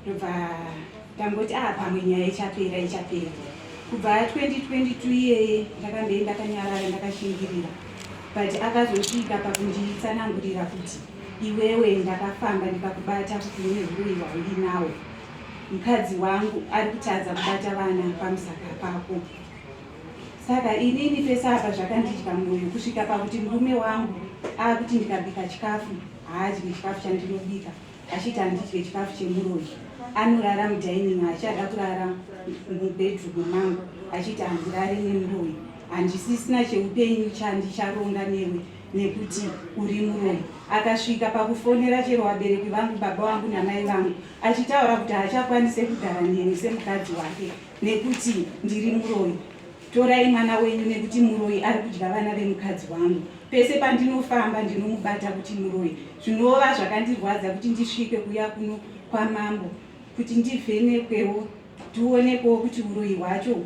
ndobva ndangoti pamwe nyaya ichapera kubva 2022 iyeye ndakambe ndakanyarara ndakashingirira, but akazosvika pakunditsanangurira kuti iwewe ndakafamba ndikakubata kuti une uroi hwaundinawo, mukadzi wangu ari kutadza kubata vana pamusaka pako. Saka inini pese apa zvakandidya mwoyo kusvika pakuti murume wangu akuti ndikabika chikafu haadyi chikafu chandinobika, achiti handidye chikafu chemuroi. Anorara mudining, achada kurara mubedroom mangu, achiti handirare nemuroi, handisisina cheupenyu chandicharonga newe nekuti uri muroi. Akasvika pakufonera chero vabereki vangu, baba vangu namai vangu, achitaura kuti haachakwanise kugara neni semukadzi wake nekuti ndiri muroi. Torai mwana wenyu nekuti muroi ari kudya vana vemukadzi wangu. Pese pandinofamba ndinomubata kuti muroi. Zvinova zvakandirwadza kuti ndisvike kuya kuno kwamambo kuti ndivhenekwewo tionekwewo kuti uroi hwacho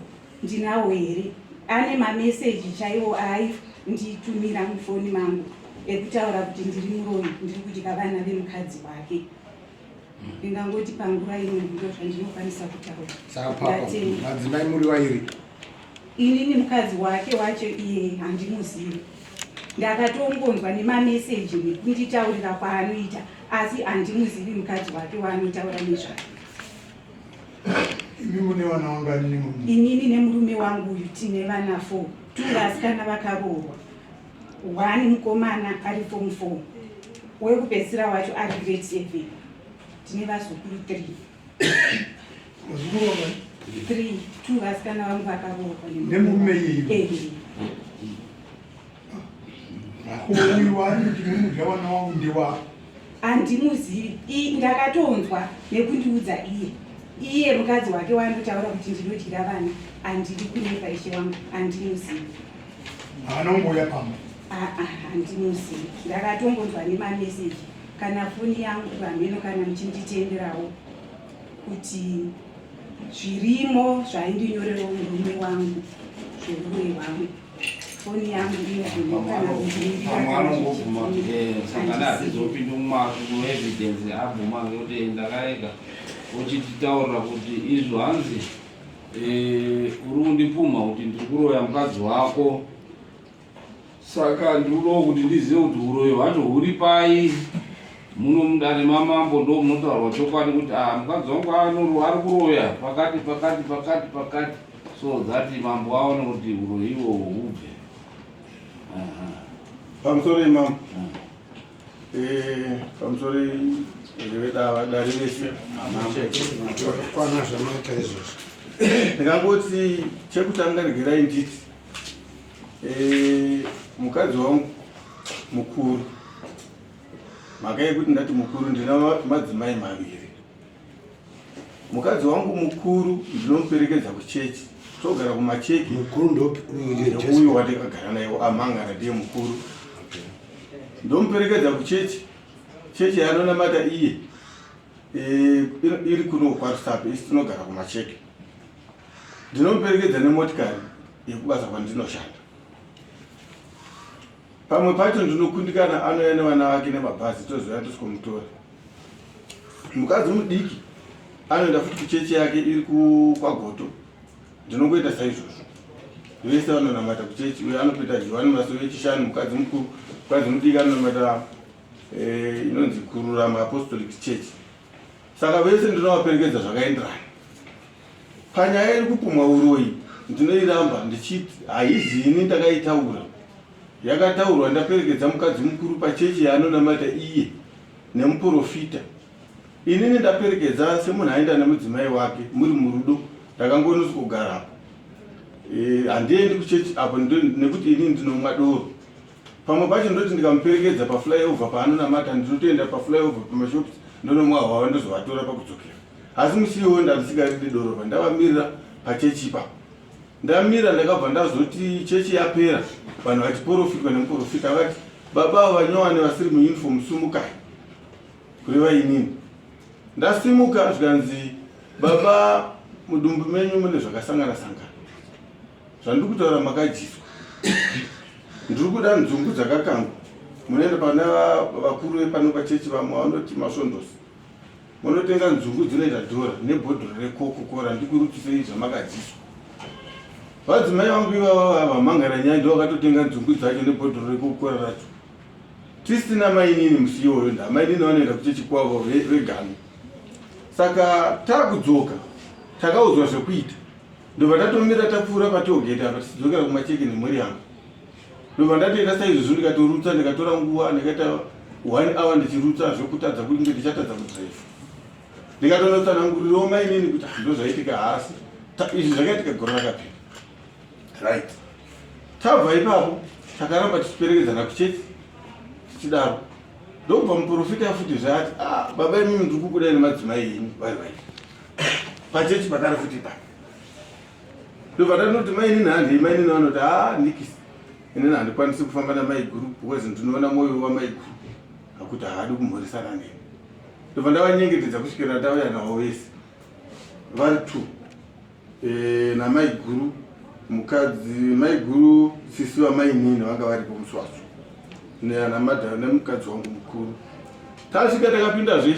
ndinawo here. Ane mameseji chaiwo ainditumira mufoni mangu ekutaura kuti ndiri muroi, ndiri kudya vana vemukadzi wake. Ndingangoti panguva ino ndo zvandinokwanisa kutaura. Saka madzimai muri wairi? Inini mukadzi wake wacho iye handimuzivi. Ndakatongonzwa nemameseji nekunditaurira kwaanoita, asi handimuzivi mukadzi wake waanotaura nezvake. Imi mune vana vangani nemurume? Inini nemurume wangu uyu tine vana 4, 2 vasikana vakaroorwa, 1 mukomana ari form 4, wekupedzisira wacho ari grade 7. Tine vazukuru 3. Vazukuru vangani? 3, 2 vasikana vangu vakaroorwa nemurume iyeye. Uyu wari kuti mumudya vana wangu ndiwa? Handimuzivi, ndakatonzwa nekundiudza iye mukadzi wake wandotaura kuti ndinodyira vana, handiri kunepa ishe wangu, handimuzivi. Haana ngouya pamba? Handimuzivi, ndakatongonzwa nemameseji. Kana foni yangu pamheno kana muchinditenderawo kuti zvirimo zvaindinyorerawo murume wangu zvoruroi hwangu. Foni yangu sangana hazizopinda muevidence abvuma ngekuti ndakarega uchititaurira kuti izvo hanzi uri kundipfuma kuti ndiri kuroya mukadzi wako, saka ndikudawo kuti ndizive kuti uroyi hwacho huri pai. Muno mundani mamambo ndo munotaurwa chokwadi kuti mukadzi wangu ari kuroya pakati, so that mambo aone kuti uroyi ihwohwo hubve. Pamusoro imam, pamusoro vari vese kwana zvanoita izvozvo. ndingangoti chekutanga regerai nditi mukadzi wangu mukuru, mhaka yekuti ndati mukuru ndina madzimai maviri. Mukadzi wangu mukuru ndinomuperekedza kuchechi, togara kumacheki. Mukuru uyu watakagara naye amangana ndiye mukuru. Ndomuperekedza kuchechi, chechi yanonamata iye iri kuno kwaRusape, isi tinogara kumacheki. Ndinomuperekedza nemotikari yekubasa kwandinoshanda. Pamwe pacho ndinokundikana anouya nevana vake nemabhazi, tozoya tosikomutora. Mukadzi mudiki anoenda futi kuchechi yake iri kwaGoto, ndinongoita saizvozvo. Vese vanonamata kuchechi, uye anopita Johani maso echishanu. Mukadzi mukuru, mukadzi mudiki anonamata inonzi Kururama Apostolic Church. Saka vese ndinovaperekedza zvakaenderana. Panyaya iri kupumwa uroi ndinoiramba ndichiti haizini ndakaitaura. Yakataurwa ndaperekedza mukadzi mukuru pachechi yaanonamata iye nemuprofita. Inini ndaperekedza semunhu aenda nemudzimai wake muri murudo, ndakangonosi kugara apo. Handiendi kuchechi apo nekuti inini ndinomwa doro. Pamwe pacho ndoti ndikamuperekedza paflyover paanonamata, ndinotoenda paflyover pamashops ndonomwa hwava ndozovatora pakudzokera. Asi musiwo ndandisikaridi doro ndavamirira pachechi ipapo. Ndamira ndakabva ndazoti chechi yapera, vanhu vachiprofitwa nemuprofita vati baba vanyowani vasiri muuniform sumukai, kureva inini. Ndasimuka zvikanzi baba mudumbu menyu mune zvakasangana sangana, zvandiri kutaura makajiswa. Ndiri kuda nzungu dzakakangwa, munoenda pana vakuru vepano pachechi vamwe vanoti masvondosi. munotenga nzungu dzinoita dhora nebhodhoro rekokokora ndikurukisei zvamakadziswa. Vadzimai vangu ivavo vamangara nyaya ndo vakatotenga nzungu dzacho nebhodhoro rekokokora racho. Tisina mainini musi iwoyo ndamainini vanoenda kuchechi kwavo vegano. Saka takudzoka takaudzwa zvekuita ndobva tatomira tapfuura patogeta apa tichidzokera kumacheki nemhuri yangu. Ndobva ndatoita saizvozvo ndikatorutsa ndikatora nguva ndikaita 1 hour ndichirutsa zvekutadza kuti ndichatadza kudrive. Ndikatonotsanangurirawo mainini kuti ndozvaitika hasi izvi zvakaitika gore rakapera. Right. Tabva ipapo takaramba tichiperekedzana kuchechi tichidaro. Ndobva muprofita futi zvati baba imimi ndiri kukudai nemadzimai enyu vari pachechi pakari futi pa. Ndobva ndanoti mainini handei mainini vanoti nikisi inini handikwanisi kufamba namai guru because ndinoona mwoyo wamai guru akuti haadi kumhoresana neni. Ndobva ndavanyengetedza kusvikira ndauya navo vese vari 2 namai guru mukadzi mai guru sisi wamainini vanga varipo muswaso nemukadzi wangu mukuru. Tasvika takapindazve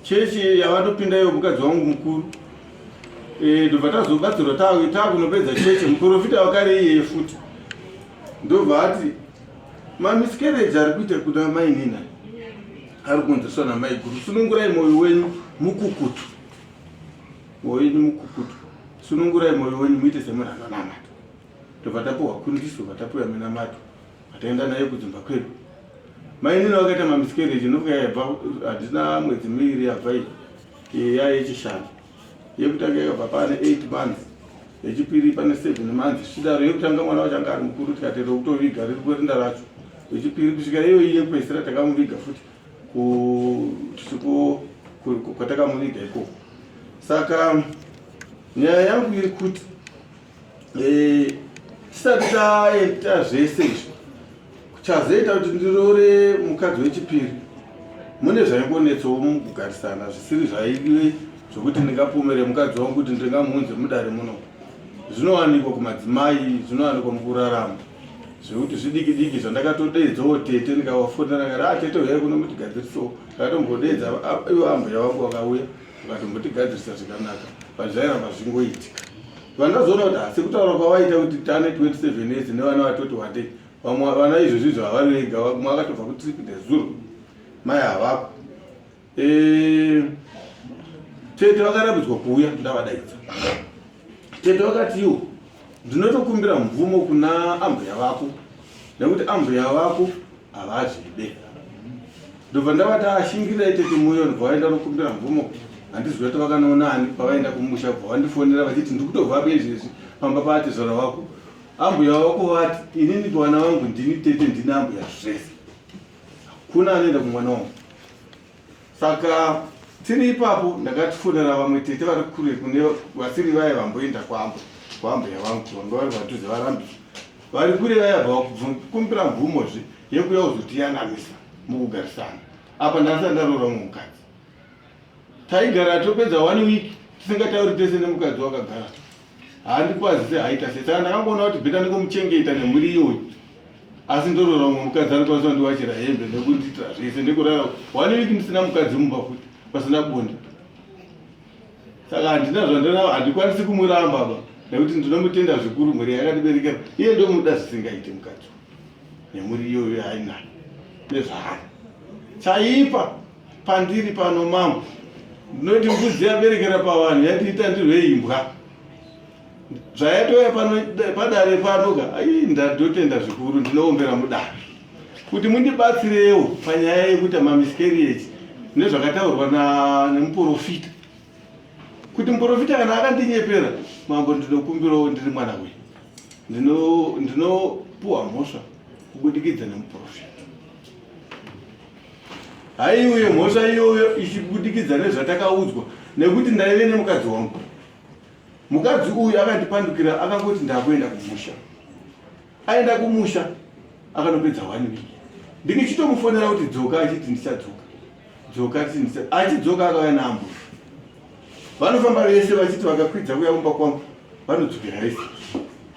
chechi yavanopinda iyo mukadzi wangu mukuru. Ndobva tazobatsirwa takunopedza chechi muprofita wakare iyeye futi ndobva ati mamisikereji ari kuita kuna mainini ari kukonzeswa namai guru. Sunungurai mwoyo wenyu mukukutu, mwoyo wenyu mukukutu, sunungurai mwoyo wenyu muite semunhu anonamata. Ndobva tapuhwa kundiso, ndobva tapuhwa minamato, ataenda naye kudzimba kwedu. Mainini wakaita mamisikereji ndofuka yaibva handina mwedzi miviri yabva iyi yayechishanu. Yekutanga yakabva pane 8 months, yechipiri pane 7 months. Chidaro yekutanga mwana wacho anga ari mukuru tikatera kutoviga riri kurinda racho. Yechipiri kusvika iyoyi yekupedzisira takamuviga futi kwatakamuviga ikoko. Saka nyaya yangu iri kuti tisati taita zvese izvi chazoita kuti ndirore mukadzi wechipiri mune zvaingonetsawo mukugarisana zvisiri zvaidiwe zvokuti ndingapomere mukadzi wangu kuti ndingamuunze mudare muno. Zvinowanikwa kumadzimai, zvinowanikwa mukurarama zvekuti zvidiki-diki zvandakatodeedzawo tete ndikavafonera ngati tete uyai kuno mutigadzirisawo. Ndakatombodeedza ivo ambuya wangu vakauya vakatombotigadzirisa zvakanaka pazvairamba zvingoitika. Vandazoona kuti hasi kutaura kwavaita kuti tane 27 years nevana vatoti wate vana izvozvi zvavari vega mwe akatobva kutripide zuru mai havako. Tete vakarambidzwa kuuya ndavadaidza. Tete vakati iwo ndinotokumbira mvumo kuna ambuya vako nekuti ambuya vako havazvide. Ndobva ndavati ashingirirai tete muyo ndobva vaenda nokumbira mvumo. Handizivi kuti vakanoonani pavaenda kumusha bva vandifonera vachiti ndiri kutobvapo izvezvi pamba pati zora wako ambuya wako vati inini vana vangu ndini tete ndini ambuya zvese kuna anoenda kumwana wangu. Saka tiri ipapo ndakatifonera vamwe tete vari kure kune vasiri vaya vamboenda kwambuya vangu vanga vari vadhuze varambisa vari kure vaya vakumbira mvumozve yekuya kuzotiyanamisa mukugarisana. Apa ndasati ndaroora mumukadzi taigara topedza 1 week tisingatauri tese nemukadzi wakagara handikwazise haita sei. Saka ndakangoona kuti bheta ndikomuchengeta nemhuri iyoyi asi ndoroora mumwe mukadzi anokwanisa kundiwachira hembe nekundiitira zvese ndekurara 1 week ndisina mukadzi mumba futi pasina bonde. Saka handina zvandinavo handikwanisi kumuramba ba nekuti ndinomutenda zvikuru mhuri yakatiberekera iye ndomuda zvisingaite mukadzi nemhuri iyoyo hainayo nezvaari chaipa pandiri pano mambo. Ndinoti mbudzi yaberekera pavanhu yatiita ndirwe imbwa zvayatoya padare panoga ndadotenda zvikuru ndinoombera mudare kuti mundibatsirewo panyaya yekuti mamisikereji nezvakataurwa nemuprofita kuti muprofita kana akandinyepera mambo ndinokumbirawo ndiri mwana wenyu ndinopuhwa mhosva kubudikidza nemuprofita. Haiuye mhosva iyoyo ichibudikidza nezvatakaudzwa nekuti ndaive nemukadzi wangu. Mukadzi uyu akandipandukira akangoti ndakuenda kumusha. Aenda kumusha akanopedza 1 week. Ndikichitomufonera kuti dzoka achiti ndichadzoka. Dzoka achidzoka akauya naambusha. Vanofamba vese vachiti vakakwidza kuya kumba kwangu vanodzokera vese.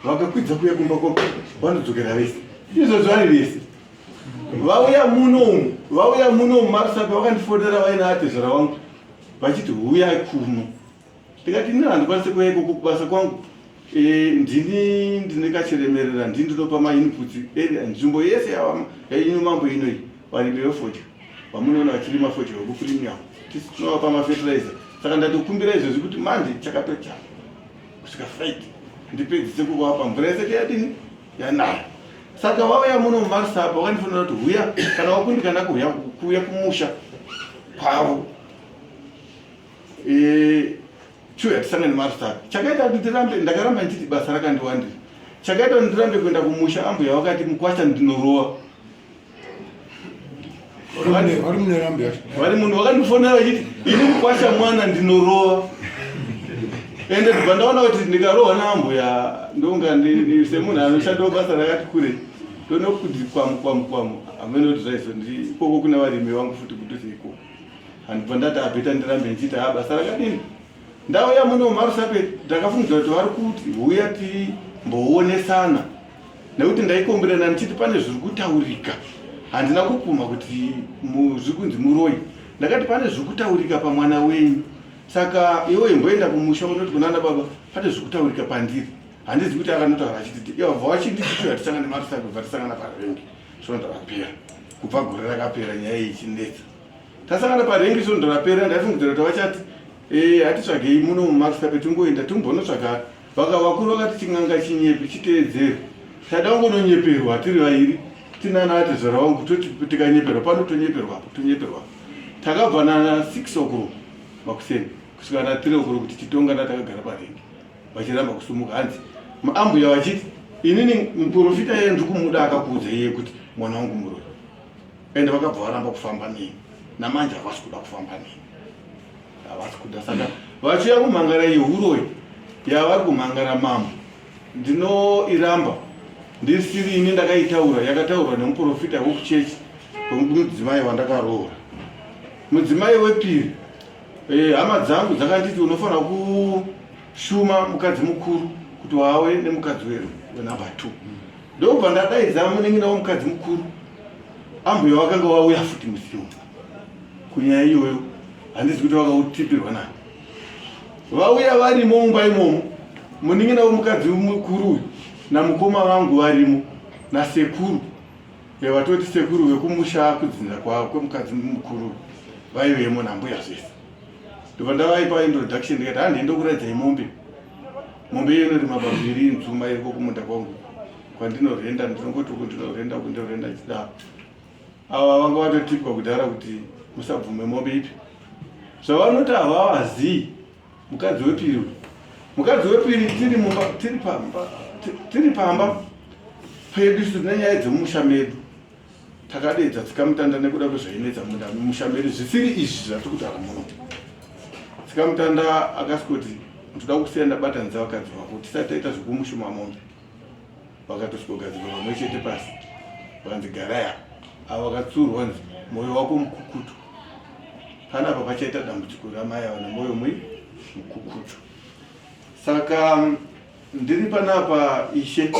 Vakakwidza kuya kumba kwangu vanodzokera vese. Izvo zvari vese. vauya muno muMarisapi vakandifonera vaina atezera wangu vachiti huyai kuno. Ndikati ini handikwanisi kuuya ikoko kubasa kwangu, ndine kacheremerera, ndinopa mainputs nzvimbo yese yaino mambo inoi varimi vefodya vamunoona vachirima fodya vekupremium tisi tinovapa mafertilizer. Saka ndatokumbira izvozvi kuti manje chakatocha kusvika Friday ndipedzise kuvapa mvura yese yadini yanaya. Saka vauya muno muMarisapi vakandifonera kuti huya kana wakundikana kuuya kumusha kwavo chuya tisangane Marisapi. Chakaita kuti ndakaramba nditi basa rakandiwandira. Chakaita kuti ndirambe kuenda kumusha ambuya wakati mukwasha ndinorowa. Vari munhu vakandifonera vachiti ini mukwasha mwana ndinorowa. Ende ndibva ndaona kuti ndikarohwa naambuya ndonga semunhu anoshandawo basa rakati kure ndonokuti kwamu hamene kuti zvaizvo ikoko kuna varimi vangu futi kutose ikoko. Handibva ndati abheta ndirambe ndichiti basa rakadini. Ndauya muno muMarisapi ndakafungidzira kuti vari kuti huya timboonesana nekuti ndaikombirana ndichiti pane zviri kutaurika. Handina kupuma kuti zvikunzi muroi. Ndakati pane zviri kutaurika pamwana wenyu. Saka iwe imboenda kumusha unoti kunana baba pane zviri kutaurika pandiri. Handizi kuti akanotaura achiti iye vabva vachinditi tisangane Marisapi bva tisangana parengi. Svondo rapera. Kubva gore rakapera nyaya iyi ichinetsa. Tasangana parengi svondo rapera ndaifungidzira kuti vachati hatitsvagei muno muMarisapi tingoenda timbonotsvaga vakuru vakati ching'anga chinyepe chiteedzere. Tada kungononyeperwa tiri vairi tinana atezera wangu tikanyeperwa pano tonyeperwa. Takabva na 6 o'clock makuseni kusvika na 3 o'clock kuti titongana takagara parengi vachiramba kusumuka. Hanzi ambuya vachiti inini muprofita yeye ndiri kumuda akakuudza iye kuti mwana wangu muroi. Ende vakabva varamba kufamba neni namanje havasi kuda kufamba neni. Havasi kuda. Saka vachiuya kumhangara yeuroi yavari kumhangara mambo ndinoiramba ndisiri ini ndakaitaura yakataurwa nemuprofita wekuchechi wemudzimai wandakaroora. Mudzimai wepiri hama dzangu dzakanditi unofanira kushuma mukadzi mukuru kuti wawe nemukadzi wenamba 2. Ndobva ndadaidza munengina womukadzi mukuru ambuya wakanga wauya futi musiwo kunyaya iyoyo. Handizi kuti vakautipirwa nani. Vauya varimo mumba imomo muningina womukadzi mukuru uyu namukoma vangu varimo nasekuru vatoti sekuru vekumusha kudzinza kwemukadzi mukuru vaivemo nambuya zvese. Ndobva ndavaipa introduction ndikati handiende kuradzai mombe iyo inorima pambiri nzuma iriko kumunda kwangu kwandinorenda ndinongoti kundinorenda chidaro. Ava vanga vatotipwa kudhara kuti musabvume mombe ipi. Zvavanoti havavazii mukadzi wepiri uyu. Mukadzi wepiri tiri pamba pedu tine nyaya dzemumusha medu takadedza tsikamutanda nekuda kwezvainetsa mumusha medu zvisiri izvi zvatiri kutaura muno. Tsikamutanda akasikuti ndoda kusiya ndabatanidza vakadzi vako tisati taita zvekumushuma mombe. Vakatosvikogadzirwa pamwe chete pasi vakanzi garaya avo vakatsurwa nzi mwoyo wako mukukutu. Panapa pachaita dambudziko ramai ava nemwoyo mukukutu. Saka ndiri panapa ishe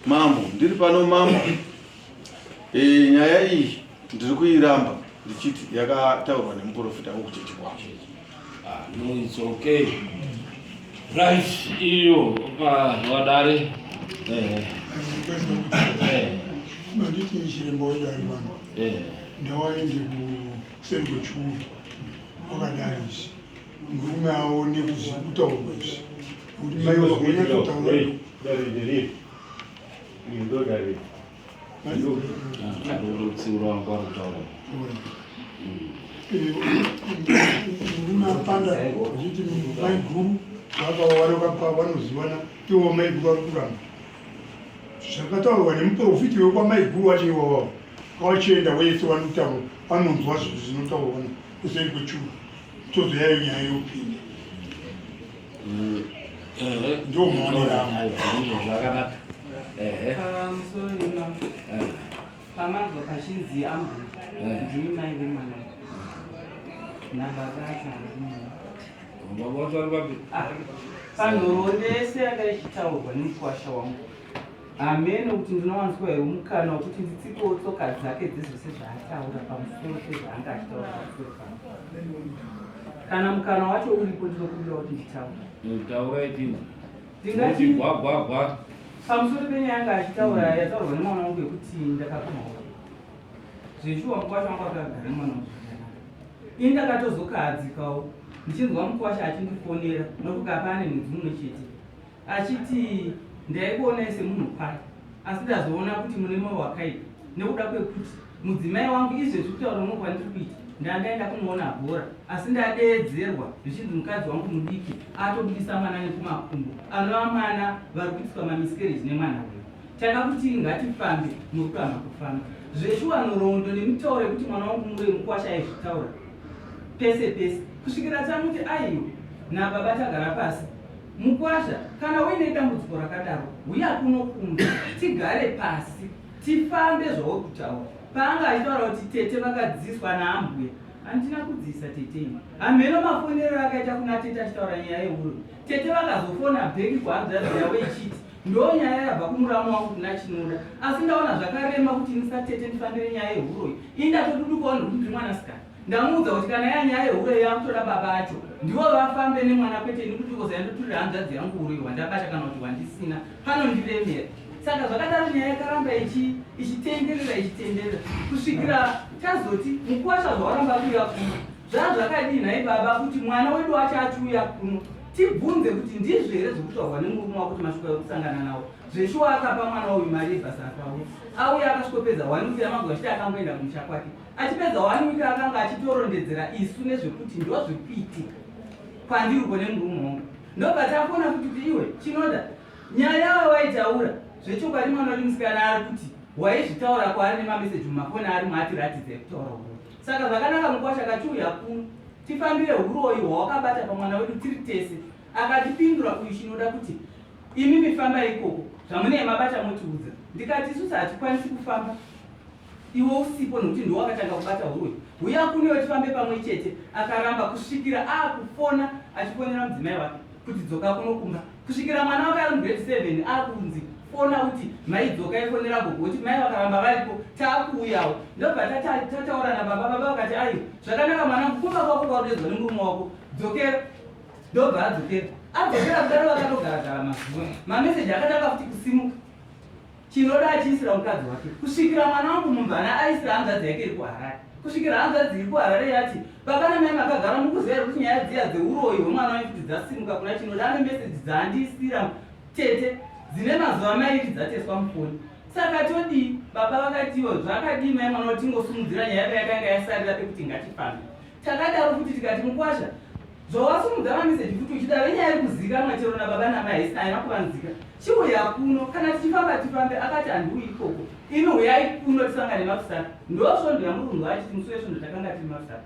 mambo ndiri pano mambo. Nyaya iyi ndiri kuiramba ndichiti yakataurwa nemuprofita wekuchechi kwavo. No, it's okay. Right, iyo wadare. Manditi nchirembo yari mano. Ndawaende kusembo churu wakadaris. Ngurume aone kuzikutaurwa izvi. Kuti mai wagenya kutaura. Dari. Ndo dari. Ngurume apanda kuti mai guru vakawaroka vanozivana iwo mai guru ari kuramba. Zvakataurwa nemuprofiti wekwamai guru wacho iwawawo vachienda wese vanotama vanonzwa zvinhu zvinotaurwa kuseri kwechuru tozoyayo nyaya yopinda ndo maoneramo zvakanaka. Pamazwa kazhinji ambuya ndini mai vemwana nababa Baba vari vapi? panhorondese yakaichitaurwa nemukwasha wangu hamene kuti ndinowanzwa here mukana wekuti nditsikewo tsoka dzake dzezvose zvaataura pamusoro pezvaanga achitaura pamusoro pano. Kana mukana wacho uripo ndinokumbira kuti nditaura. Ndingati gwagwagwa pamusoro penyaya yanga achitaura yataurwa nemwana wangu yekuti ndakakomawo zveshuwa mukwasha wanga akagara nemwana wangu ini ndakatozokahadzikawo ndichinzwa mukwasha achindifonera nokuti apane mwedzi mumwe chete achiti ndaikuonai semunhu kwai asi ndazoona kuti mune moyo wakaipa nekuda kwekuti mudzimai wangu izvezvi kutaura unoku wandiri kuita ndandaenda kumuona bhora asi ndadeedzerwa zvichinzi mukadzi wangu mudiki atobudisa mwana nekumakumbo anova mwana vari kuitiswa mamiskereji nemwana wedu. Taka kuti ngatifambe muri kuhama kufamba zveshuwa nhoroondo nemitauro yekuti mwana wangu mure mukwasha aizvitaura pese pese kusvikira tamuti aiyo nababa tagara pasi mukwasha kana uine dambudziko rakadaro uya kunokunda tigare pasi tifambe zvauri kutaura. Paanga achitaura kuti tete vakadziswa naambuya handina kudzisa teteni hameno mafonero akaita kuna tete achitaura nyaya yeuro tete vakazofona bheki kuhanzvadzi yavo ichiti ndo nyaya yabva kumuramu wangu kuna chinoda asi ndaona zvakarema kuti ndisatete ndifambire nyaya yeuro iyi ndatodudukawo nekuti ndiri mwanasikana ndamuudza kuti kana yanyaya yeuro yakutoda baba acho ndivo vafambe nemwana kwete nekuti kozayandoturira hanzvadzi yangu uroi wandabata kana kuti wandisina panondiremera. Saka zvakadaro nyaya yakaramba ichitenderera kusvikira tazoti mukwasha zvawaramba kuuya kuno zvazvakadii nhai baba kuti mwana wedu wacho achiuya kuno tibvunze kuti ndizvo here zvokutaurwa nemurume wako kuti masviko ekusangana nawo zveshuwa akapa mwana uyu mari yebhasa akauya auya akasvikopedza 1 week yamagwa achiti akangoenda kumusha kwake achipedza 1 week akanga achitorondedzera isu nezvekuti ndo zvekuitika kwandiruko nemurume wangu ndobva tafona kuti iwe chinoda nyaya yavo waitaura zvechokwadi mwana wadi musikana ari kuti waizvitaura kwaari nemameseji mumafoni ari mwatiratidze kutaura huro. Saka zvakanaka mukwasha akachiuya kuno tifambire uroyi hwawakabata pamwana wedu tiri tese akatipindura kuyi chinoda kuti imi mifamba ikoko zvamune mabata motiudza ndikati isusu hatikwanisi kufamba iwe usipo nokuti ndo wakatanga kubata uroyi uya kuniwe tifambe pamwe chete akaramba kusvikira akufona achifonera mudzimai wake kuti dzoka kunokumba kusvikira mwana wake ari mugrade 7 akunzi fona kuti maidzoka ifonera gogo kuti mai vakaramba varipo taakuuyawo ndobva tataura nababa baba vakati ayo zvakanaka mwanangu kumba kwako kwaudedzwa nemurume wako dzokera ndobva adzokera kudaro vakatogaragara mazuva mameseji akatanga kuti kusimuka chinoda achiisira mukadzi wake kusvikira mwana wangu mumvana aisira hanzvadzi yake iri kuharare kusvikira hanzvadzi iri kuharare yati baba namai makagara mukuziva kuti nyaya dziya dzeuroyi hwemwana waikuti dzasimuka kuna chinoda ane meseji dzaandiisira tete dzine mazuva mairi dzateswa mufoni. Saka todii baba vakatiwo zvakadii mai mwana watingosumudzira nyaya yakanga yasarira pekuti ngatifambe takadaro kuti tikati mukwasha zvawasumudza mameseji kuti uchidaro inyaya iri kuzivikanwa chero nababa namai haisina haina kuvanzika chiuya kuno kana tichifamba tifambe akati handiuyi ikoko imi huyai kuno tisangane mafusara ndosvondo yamurungu achiti musi wesvondo takanga tiri mafusara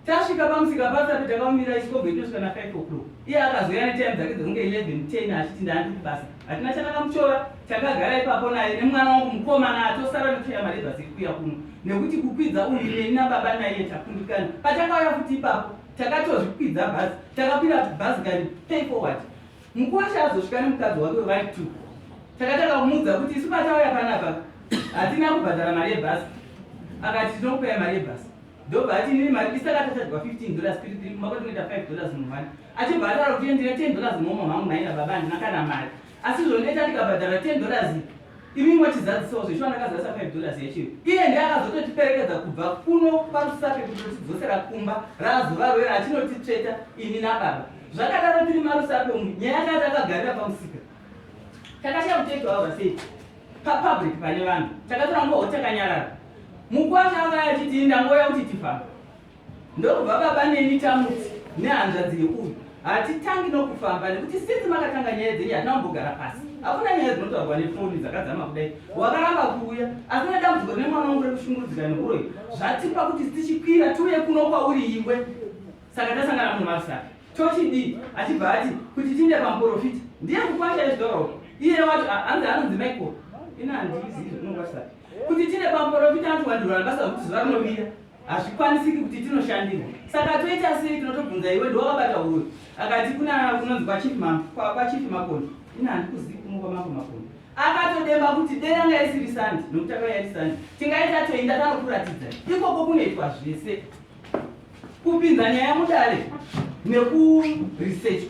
tasvika pamusika pasape takaumira isikobve tinosvika na 5 o'clock iye akazoya netime dzake dzonge 11:10 achiti ndandi kubasa hatina chatakamuchora takagara ipapo naye nemwana wangu mukomana atosara nekutoya mari yebhasi kuuya kuno nekuti kukwidza uyu neni nababa naiye takundikana patakauya kuti ipapo takatozvikwidza bhazi takakwira bhazi kani pay forward mukwasha azosvika nemukadzi wake wari 2 takataka kumuudza kuti isu patauya panapa hatina kubhadhara mari yebhasi akati tinokupaya mari yebhasi ndobva ati nini mari isakatachadzwa $15 spirit makatoita $5 mumwana achibva ataura kuti ndine $10 mumwe mhangu naina baba handina kana mari asi zvondoita ndikabhadhara $10 imi mwachizadzisawo zveshuwa ndakazadzisa $5 yachiyo iye ndiye akazototiperekedza kubva kuno parusape kuti tidzosera kumba razuva rwera achinotitsveta ini nababa zvakadaro tiri marusape umu nyaya yaka takagarira pamusika takashaya kutekewa sei papublic pane vanhu takatora ngoho takanyarara mukwasha akaya achiti ndangoya kuti tifamba ndobva baba neni tamuti nehanzvadzi yeuyu hatitangi nokufamba nekuti sisi makatanga nyaya dzenyu hatina kumbogara pasi hakuna nyaya dzinotaurwa nefoni dzakadzama kudai wakaramba kuuya asina dambudziko rine mwana wangu rekushungurudzika neuroyi zvatipa kuti tichikwira tiuye kuno kwauri iwe saka tasangana muno marusape tochidii achibva ati kuti tiinde pamuprofita ndiye mukwasha ezvidoro iye wacho hanzi anonzi michael ina handizivi zvinongwasapi kuti tine pamuprofita antiwandirwa nabasa rokuti zuva rinomira hazvikwanisiki kuti tinoshandirwa saka toita sei tinotobvunza iwe ndowakabata uroyi akati kunonzi kwachifi makondo ina handikuzivi kuno kwamako makondo akatodemba kuti deranga isiri sandi nokuti akauya sandi tingaita toenda tanokuratidza ikoko kunoitwa zvese kupinza nyaya mudare nekuresearch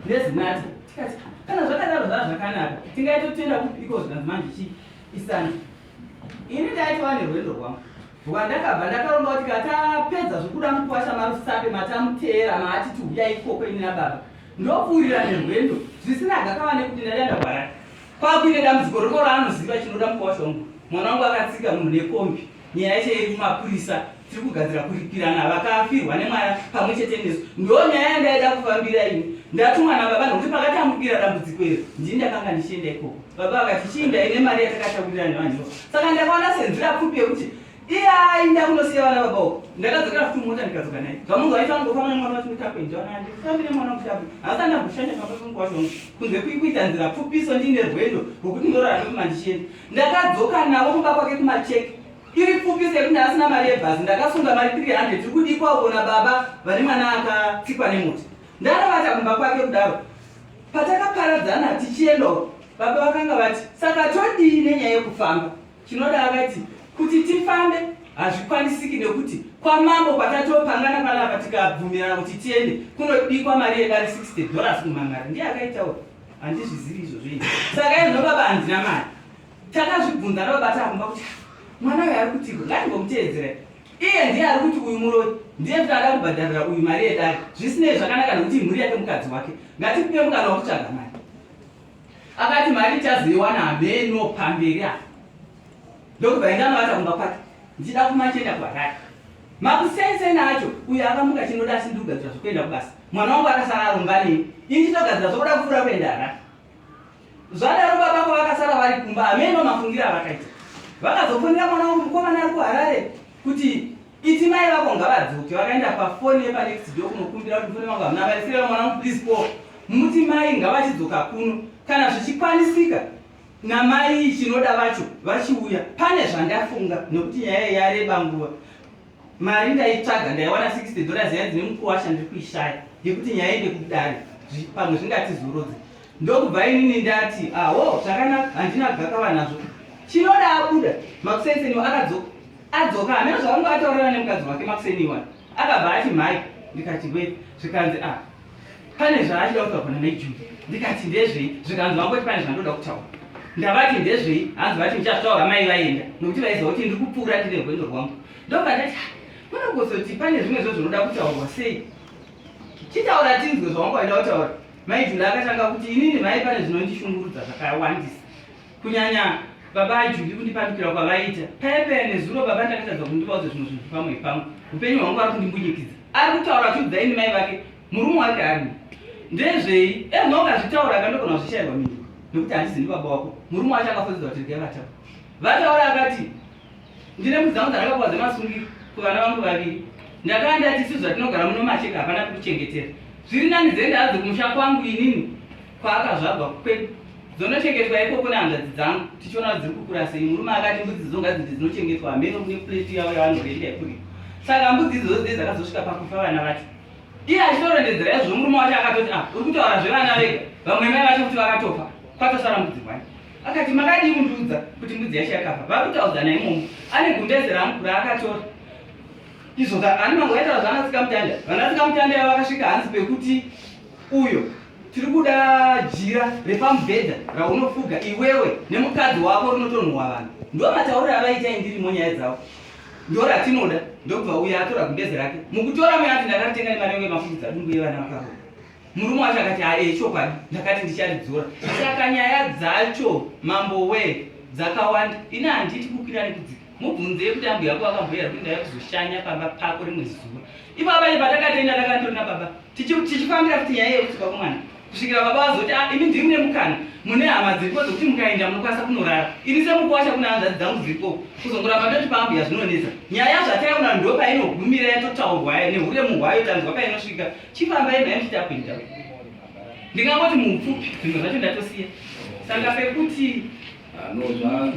nezinati tikati kana zvakadaro zvakanaka tingaita toenda kupiko zvinanzi manje isandi ini ndaitiwa nerwendo rwangu rwandakabva ndakaromba kuti katapedza zvokuda mukuwasha marusape matamuteera maatiti uyai ikoko ini nababa ndopfuurira nerwendo zvisina gakava nekuti ndadanda kwarati kwakuine dambudziko roko raanoziva chinoda mukuwasha wangu mwana wangu akatsika munhu nekombi nyaya yacho iri kumapurisa tiri kugadzira kuripirana vakafirwa nemwana pamwe chete nesu ndo nyaya yandaida kufambira ini ndatumwa nababa nokuti pakatambukira dambudziko iri ndini ndakanga ndichienda ikoko baba vakati chiinda ine mari yatakatakurira nevanhuvo saka ndakaona senzira pfupi yekuti iyai ndakunosiya vana baba uko ndakadzokera futi mota ndikadzoka naye zvamunhu vaita ngofamba nemwana wachimutapwenjana ndikufambire mwana mutape asi andamboshanya pamwekunguwazvongu kunze kuita nzira pfupiso ndine rwendo rwokuti ndorara ndokuma ndichienda ndakadzoka navo kumba kwake kumacheki iri pfupiso yekuti asina mari yebhazi ndakasunga mari 300 tiri kudikwa kuona baba vane mwana akatsikwa nemota ndanovata kumba kwake kudaro patakaparadzana tichiendawo baba vakanga vati saka todii nenyaya yekufamba chinoda akati kuti tifambe hazvikwanisiki nekuti kwamambo kwatatopangana panapa tikabvumirana kuti tiende kunodikwa mari yedari $60 kumangara ndiye akaitawo handizvizivi izvozvo saka izvo baba handina mari takazvibvunza nababata akumba kuti mwana uyu ari kutiko ngatingomuteedzera iye ndiye ari kuti uyu muroi ndiye kuti ada kubhadharira uyu mari yedari zvisinei zvakanaka nekuti imhuri yake mukadzi wake ngatipe mukana wakutsvaga mari akati mari tazoiwana hameno pamberi apa ndokubva indanovata kumba kwake ndichida kumachenda kwarari makusenseni acho uyu akamuka chinoda sindikugadzira zvokuenda kubasa mwana wangu akasara aromba nei inchitogadzira zvokuda kupfuura kuenda harari zvadaro babako vakasara vari kumba hameno mafungira avakaita vakazofonera mwana wangu mukomana ari kuharare kuti iti mai vako ngavadzoke vakaenda pafoni yepanext door kunokumbira kuti foni vangu hamuna mari sireva mwana wangu please po muti mai ngavachidzoka kuno kana zvichikwanisika namai chinoda vacho vachiuya pane zvandafunga nekuti nyaya yareba nguva mari ndaitsvaga ndaiwana $60 yanzi nemukuwasha ndiri kuishaya yekuti nyaya ende kudare pamwe zvingatizorodze ndokubva inini ndati awo zvakanaka handina gakava nazvo chinoda abuda makusenseniwa adzoka hameno zvavanga ataurana nemukadzi wake makuseniwa akabva ati mhai ndikati we zvikanzi pane zvaachida kutaurana nejudi ndikati ndezvei zvikanzi vangoti pane zvandoda kutaura ndavati ndezvei hanzi vati ndichataura mai vaenda nokuti vaiziva kuti ndiri kupfuura ndine rwendo rwangu ndobva ndati munogozoti pane zvimwe zvo zvinoda kutaurwa sei chitaura tinzwe zvawangu waida kutaura mai juli akatanga kuti inini mai pane zvinondishungurudza zvakawandisa kunyanya baba ajuli kundipandukira kwavaita paipeya nezuro baba ndakatadza kundipaudza zvimwe zvinhu pamwe pamwe upenyu hwangu ari kundimbunyikidza ari kutaura achiudza ini mai vake murume wake ari ndezvei ezvinongazvitaura akandogona kuzvishayirwa mindi nekuti handisi ndibaba wako murume wacho akafodzedzwa kuti regai vataura vataura akati ndine mudzi dzangu dzandakapuwa dzemasungiro kuvana vangu vaviri ndakanga ndati isi zvatinogara muno macheka hapana kuchengetera zviri nani dzende hadzo kumusha kwangu inini kwaakazvagwa kwedu dzonochengetwa ikoko nehanzvadzi dzangu tichiona kuti dziri kukura sei murume akati mbudzi dzonga dzidzi dzinochengetwa hameno kune pleti yavo yavanogenda ikurira saka mbudzi idzodzo dze dzakazosvika pakufa vana vacho iye achitorondedzera izvo murume wacho akatoti uri kutaura zvevana vega vamwe mai vacho kuti vakatofa kwatosara mbudzi kwani akati makadii kundiudza kuti mbudzi yacho yakafa vakutaudzana imomo ane gumbeze rangu raakatora izvo ani mangu vaitaura zvanatsikamutanda vanatsikamutanda vakasvika hanzi pekuti uyo tiri kuda jira repamubhedha raunofuga iwewe nemukadzi wako rinotonhuwa vanhu ndo matauriro avaita indirimo nyaya dzavo ndo ratinoda ndobva uyo atora gumbeze rake mukutora muyati ndakatenga nemari yangu yemafundidza dungu yevana vakaro murume wacho akati ae chokwadi ndakati ndicharidzora saka nyaya dzacho mambo we dzakawanda ina handiti kukwira nekudzika mubvunze kuti ambu yako akambuyera kuti ndaya kuzoshanya pamba pako rimwe zuva ipapa patakatoenda takantorina baba tichifambira kuti nyaya yekutsika kumwana kusvikira baba vazoti imi ndiri mune mukana mune hama dziripo dzokuti mukaenda munokwanisa kunorara ini semukuwasha kuna hanzvadzi dzangu dziripo kuzongoramba toti pambu yazvinonetsa nyaya zvataiona ndo painogumira yatotaurwa neuremu hwayo tanzwa painosvika chifambai mai muchitakuenda ndingangoti mupfupi zvimwe zvacho ndatosiya saka pekuti no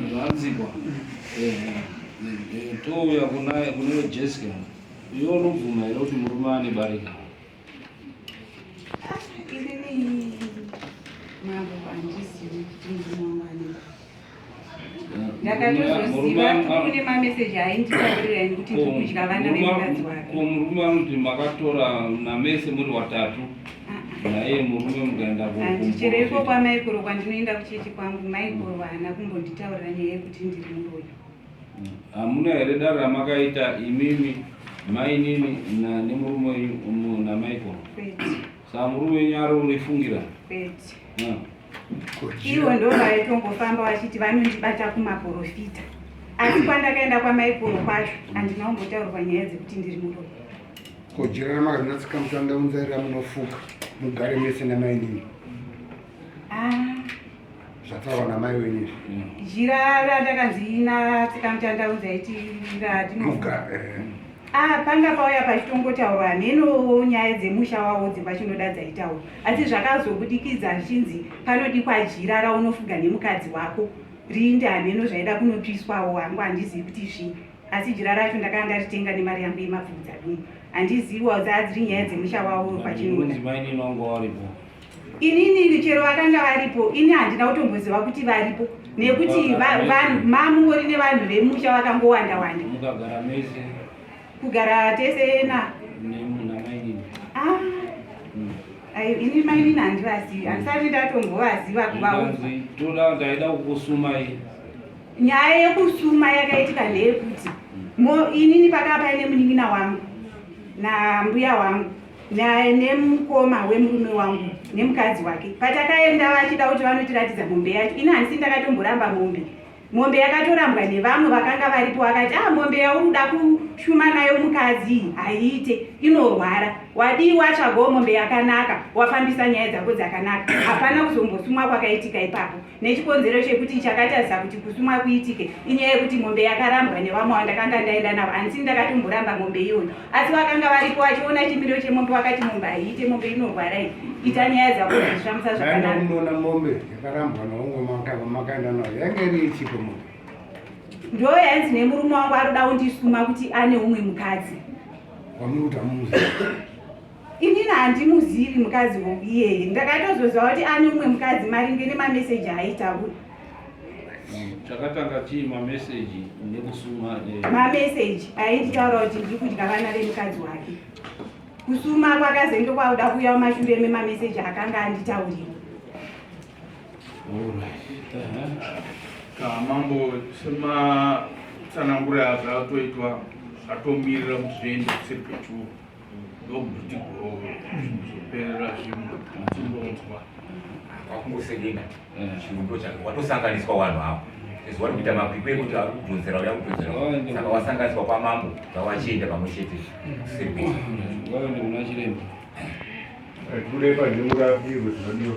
zvanzikwa touya kune Jessica iyo unobvuma here kuti murume ane barika inini mambo handizivi kuti murume wangu ndakatozoziva kune mameseji ainditaurira ini kuti ndikudya vana vemukadzi wake. Murume anoti makatora namese muri watatu naye murume mukaenda handichereiko kwamaikoro kwandinoenda kuchechi kwangu maikoro haana kumbonditaurira nyaya yekuti ndiri muroyo. Hamuna here dare ramakaita imimi mainini nemurume wenyu namaikoro? Saka murume wenyu ari unofungira? Ivo ndo vaitongofamba vachiti vanondibata kumaprofita, asi kwandakaenda kwamaikoro kwacho handina kumbotaurirwa nyaya dzekuti ndiri muroyo. Kojira ramakazonatsika mutandaunzaira munofuka mugare mese namainini zvataurwa namai wenyu jira randakanzina tsika mutandaunza iti ratinofuka panga pauya pachitongotaurwa nheno nyaya dzemusha wavo dzepachinoda dzaitaurwa, asi zvakazobudikidza zvichinzi panodikwa jira raunofuga nemukadzi wako rinde hanheno zvaida kunopiswawo. Hangu handizivi kuti zvii, asi jira racho ndakanga ndaritenga nemari yangu yemapfudza dumu. Handiziviwa dzadziri nyaya dzemusha wavo pachinoda. Inini chero vakanga varipo, ini handina kutomboziva kuti varipo nekuti mamungori nevanhu vemusha vakangowanda wanda. Mukagara mese? Kugara tese ini mainini handivazivi, handisati ndatombovaziva kuvaudza. Toda ndaida kukusumai. Nyaya yekusuma yakaitika ndeyekuti inini pakanga paine munin'ina wangu nambuya wangu nemukoma wemurume wangu nemukadzi wake. Patakaenda vachida kuti vanotiratidza mombe yacho, ini handisi ndakatomboramba mombe yakatorambwa nevamwe vakanga varipo, vakati mombe yauri kuda kushuma nayo mukadzi haiite, inorwara, wadiwa tsvagawo mombe yakanaka, wafambisa nyaya dzako dzakanaka. Hapana kuzombosumwa kwakaitika ipapo, nechikonzero chekuti chakatarisa kuti kusumwa kuitike inyaya yekuti mombe yakarambwa nevamwe vandakanga ndaenda navo. handisi ndakatomboramba mombe iyona, asi vakanga varipo vachiona chimiro chemombe vakati mombe haiite, mombe inorwara iyi, ita nyaya dzako dzishamisa zvakanaka. unoona mombe yakarambwa naumwe makaenda nayo yange iri ichipo mombe ndo yanzi nemurume wangu arikuda kundisuma kuti ane umwe mukadzi. wamuri kuti hamuzi? Inini handimuzivi mukadzi iyeye, ndakatozoziva kuti ane umwe mukadzi maringe nemameseji aitaura. Chakatanga chii mameseji nekusuma? Mameseji ainditaura kuti ndiri kudya vana vemukadzi wake. Kusuma kwakazenge kwakuda kuuya mumashure memameseji akanga anditaurira. Mambo sematsanangura zvatoitwa zvatomirira muzviende kuseri pechuo ndokuti zvoperera zvimwe tindonzwa kwakungosedena chiundo chake watosanganiswa vanhu avo ezwa kuita makwikwi ekuti ari kudhonzera uya kudhonzera saka wasanganiswa kwamambo vawachienda pamwe chete kuseri pechuo. Muna chiremba tikude pandimurapirwe zvinodiwa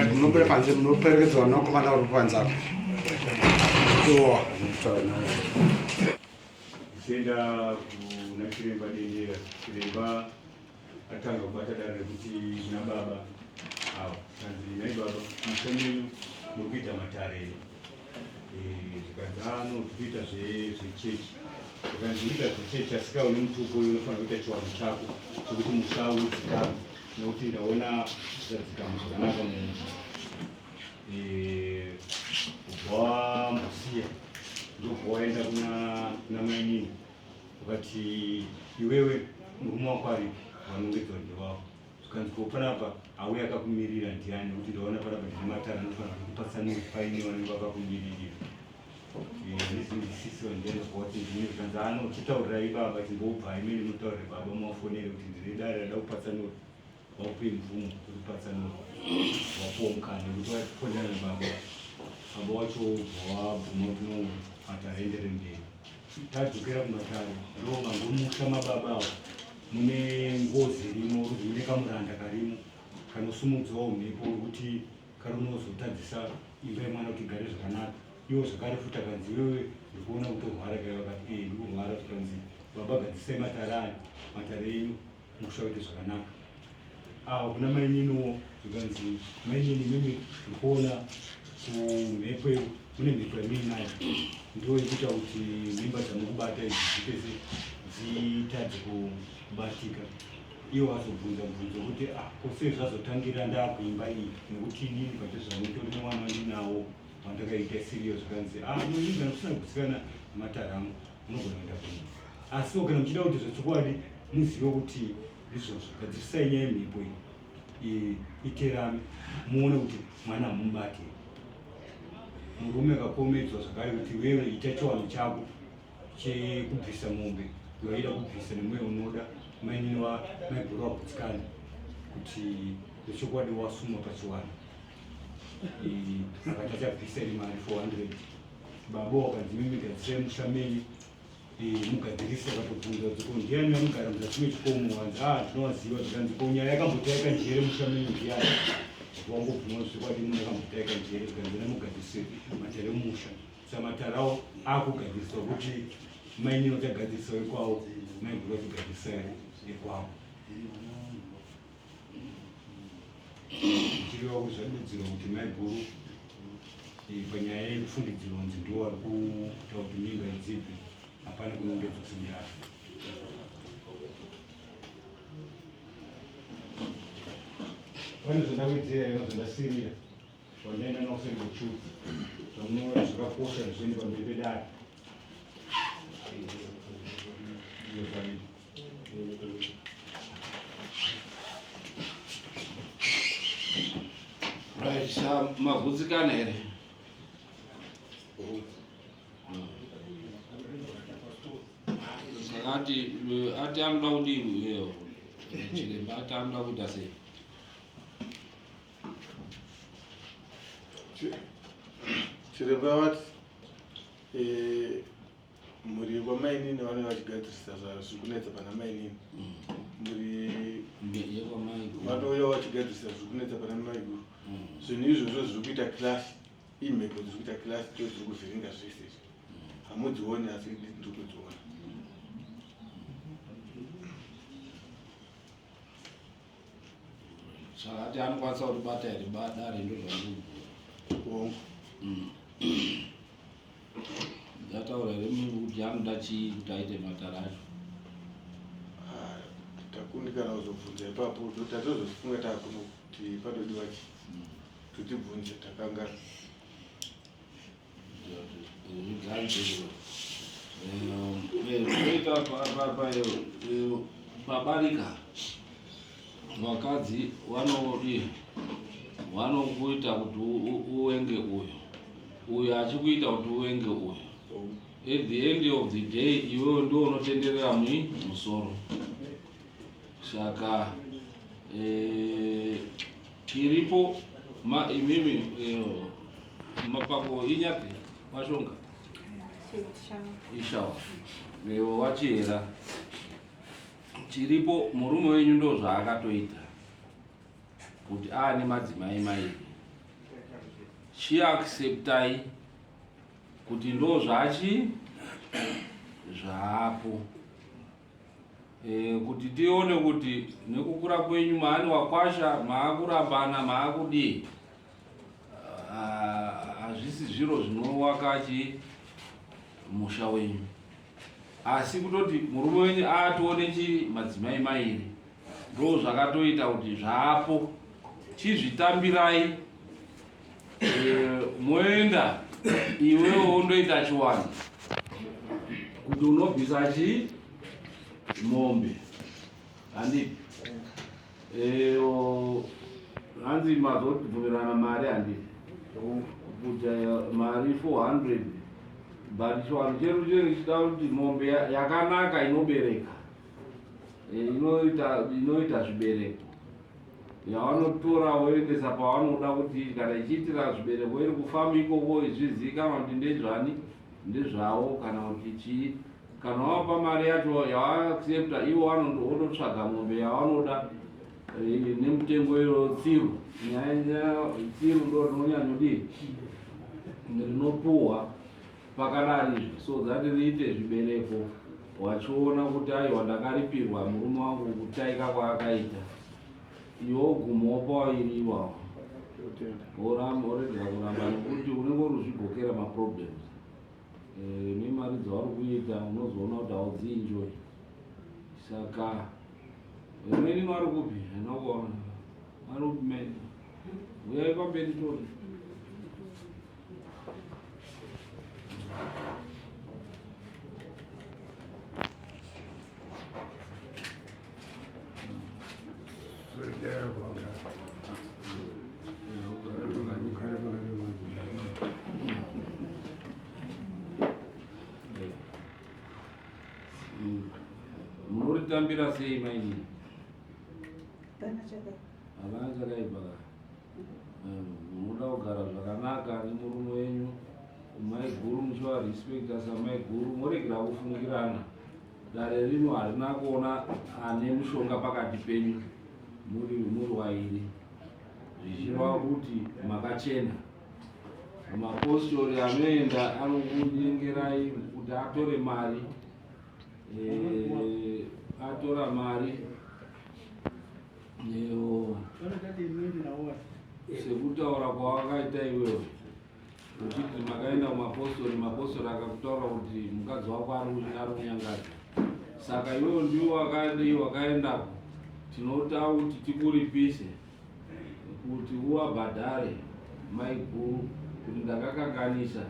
ndinopere panze munoperekedzwa nakomana uri panzako tichienda kuna chiremba dendera. Chiremba atanga kubata dare rekuti na baba avo kanzi nai baba mushomenu nokuita matare zvikanzi kuita zvechechi ukanzi uita zvechechi asikaoni mutuko unofanira kuita chiwanho chako chokuti musha udzikame nokuti ndaona zvadzikama zvakanaka munhu kubva musiya ndobva waenda kuna mainini ukati iwewe murume wako aripi vanongedzwa ndevavo zvikanzi kopanapa auya akakumirira ndiani nekuti ndaona panapa ndine matara anofanira kupatsanura paine vanenge vakakumiririra ndizindisiso ndenzwati ndine zvikanzi chitaurirai baba chimbobva imene mutaurire baba muwafonere kuti ndine dare rada kupatsanura wakupe mvumo kuripatsanura wapuwa mukana kuti wafonera nebaba baba wacho wabvuma kuti no matare endere mberi. Tadzokera kumatare ndo mangomusha mababa avo mune ngozi irimo mune kamuranda karimo kanosumudzawo mhepo kuti karinozotadzisa imba yemwana kuti igare zvakanaka. Iwo zvakare futi akanzi iwewe ndikuona kutorwara kai vakati ndikurwara tukanzi baba gadzisai matare aya matare enyu mukusha kuite zvakanaka. Kuna maininiwo zvikanzi mainini mimi ndikuona kumhepo mune mhepo yamuinayo ndo yekuita kuti mimba dzamukubata idzi dzipese dzitadze kubatika iwo azobvunza mubvunzo kuti kose zvazotangira ndakuimba iyi nekuti inini patezvamutori mwana wandinawo wandakaita serious kanzi muimba kusina kugutsikana nemataramo munogona kuenda kuno asiwo kana muchida kuti zvechokwadi muzive kuti izvozvo gadzirisai nyaya yemhepo iyi iterame muone kuti mwana mumubate murume akakomedzwa zvakare kuti wewe ita chiwano chako chekubvisa mombe waida kubvisa nemweya unoda mainini maibhuru wagutsikana kuti zvechokwadi wasuma pachiwano saka tachabvisa iri mari 400 baba wakadzimimigadzisai mushamenyi mugadzirisi akatobvunza kuti ndiani vanogara muzasi mechikomo wanzi tinowaziva tikanzi ko nyaya yakambotaika njere mushamenyi ndiyani wangobvuma zvekwadi munhu akambotaika njere tikanzi namugadzirisi matare musha saka matarawo akugadziriswa kuti mainini vachagadziriswa ikwawo maibhuru vachigadzirisa ikwawo chiriwa kuzvadudzirwa kuti maibhuru panyaya yekufundidzirwa nzi ndiwo vari kuita kuti nyika idzibve hapana kunongedzokusindiyaro pane zvandawedzera ino zvandasirira zvandaenda nakuserigochuti zvamunoona zvakakosha zviende pamberi pedare magutsikana here sakati ati anoda kudini chiremba ati anoda kuita sei chiremba vati muri wamainini vanenge vachigadzirisa zvikunetsa pana mainini muri vanouya vachigadzirisa zvikunetsa pana maiguru zvinhu izvozvo zviri kuita klasi imhepo dziri kuita klasi to dziri kuvhiringa zvese hamudzioni asi ndiri kudziona zvakati anokwanisa kuti bata here dare ndo ongo ndataura here munhu kuti anoda chii kuti aite matara acho takundikana kuzobvunza ipapo tatozofunga taakuno kuti padodiwa chi tutibvunze takangara oita pabarika vakadzi vanokuita kuti uwenge uyo achikuita kuti uwenge uyo at the end of the day iwewe ndo unotenderera musoro saka iripo imimi mapako inyati washonga ishawa wachihera chiripo murume wenyu ndo zvaakatoita kuti aane madzimai mairi chiacceptai kuti ndo zvaapo kuti tione kuti nekukura kwenyu maani wakwasha maakurambana maakudii hazvisi zviro zvinowakachi musha wenyu asi kutoti murume wenyu atione chiri madzimai mairi ndo zvakatoita kuti zvaapo chizvitambirai moenda iwewo undoita chiwani kuti unobvisa chi mombe handiti hanzi mazobvumirana mari handiti kuti mari 400 but chiwanu chedu chenenge chida kuti mombe yakanaka inobereka inoita zvibereko yavanotora voendesa pavanoda kuti kana ichiitira zvibereko iri kufamba ikoko izvizivikanwa kuti ndezvani ndezvavo kana kuti chii kana wapa mari yacho yavaaccepta ivo vanotsvaga mombe yavanoda nemutengo tsiru nyaya tsiru ndo rinonyanyodii rinopuhwa pakadarizve so dzati riite zvibereko wachiona kuti aiwa ndakaripirwa murume wangu kutaika kwaakaita iwe ogumawo pawairi iwawo oregera kuramba nekuti unenge uruzvigokera maproblems nemari dzavari kuita unozoona kuti haudzienjoy saka Mweni mwari kupi? Nokona. Mwari kupi mweni? Uyai pamberi toni. Muritambira sei maini? Hapana chakaipa. Munoda kugara zvakanaka nemurume wenyu. Mai guru muchiva respecta samai guru muregera kufungirana. Dare rino harina kuona ane mushonga pakati penyu muri wairi. Zvichireva kuti makachena. Mapostori anoenda anokunyengerai kuti atore mari. Atora mari sekutaura kwawakaita iwewe uchiti makaenda kumapostori, mapostori akakutaura kuti mukadzi wako ari kunyangadza. Saka iwewe ndiwo wakaendako, tinoda kuti tikuripise kuti uwabhadhare mai guru kuti ndakakanganisa.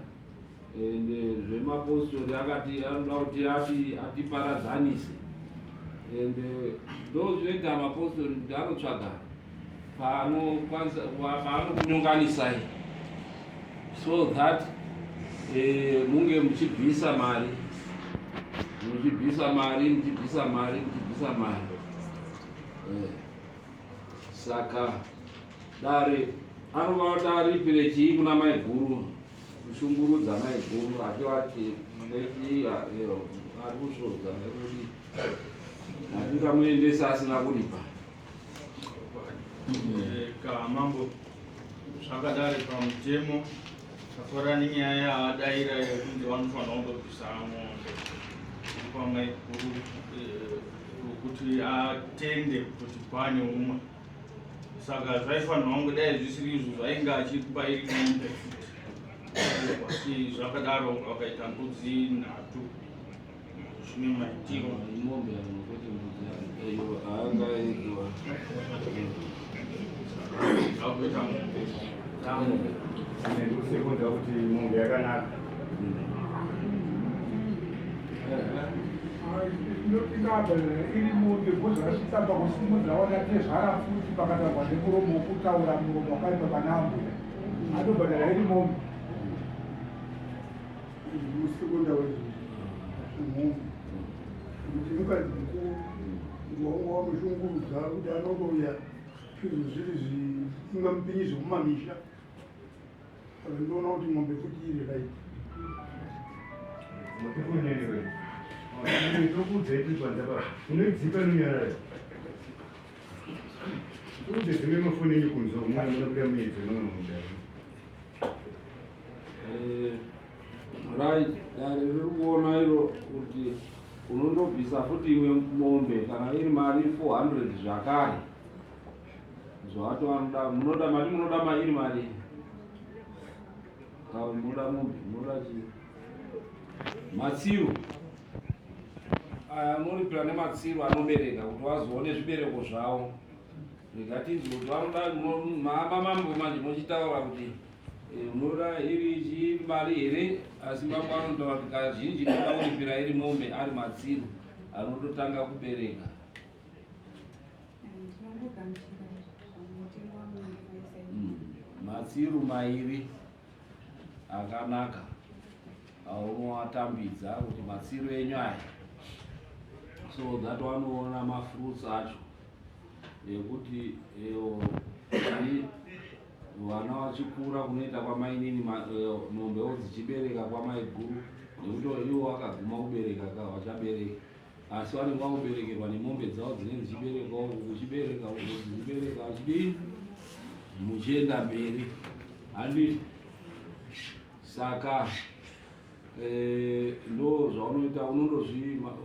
Ende zvemapostori akati anoda kuti atiparadzanise. Ende ndozvinoita mapostori kuti anotsvaga paanokunyonganisai so that munge muchibvisa mari. Saka dare anova kuti aripire chii kuna mai guru, kushungurudza mai guru achivati ari kusvodza nekuti handingamuendesa asina kuripa. Kamambo zvakadare pamutemo zvakafanana nenyaya yaadaira yekunzi vanofanira kundobvisa mombe pamai guru kuti atende kuti pane umwe. Saka zvaifanirwa kunge dai zvisiri izvo zvainge achipa iri mombe futi. Asi zvakadaro vakaita mbudzi 3 zvine maitiro. Mombe anokuti mbudzi iyo haangaidiwa. Ndikusekunza kuti mombe yakanaka. iri mombe bozvasvitsamba kusimudza wanatezvara futi pakatagwa nemuromo wokutaura muromo wakaipa panambo adobhadhara iri mombe musekunda wezvimombe kuti mukadzi mukuru wamushungurudza kuti anongouya zvinhu zviri zvingamupinyizo mumamisha. Saka ndinoona kuti mombe futi iri right. unodzipa nunyarara kuti dzimwe mafonenyu kunza umwana munakuda muedzi nonomudaro right. Dare riri kuona iro kuti unondobvisa futi imwe mombe kana iri mari 400 zvakare zvatowanoda. Munoda mari, munoda mairi mari munoda mombe, munoda chii? Matsiro aya anoripira nematsiro anobereka kuti wazoone zvibereko zvavo. Ndikatinzi kuti vanoda mamambo manje muchitaura kuti munoda iri mari here, asi mambo anotaura kuti kazhinji inoda kuripira iri mombe ari matsiro anototanga kubereka. Matsiro mairi akanaka aunoatambidza kuti matsiro enyu aya, so that wanoona mafruits acho ekuti vana vachikura kunoita kwamainini mombewo dzichibereka kwamai guru nekuti ivo vakaguma kubereka vachabereka, asi vanenge vakuberekerwa nemombe dzavo dzinenge dzichiberekawo kuchibereka dzichibereka achidii muchienda mberi handiti. Saka ndo zvaunoita,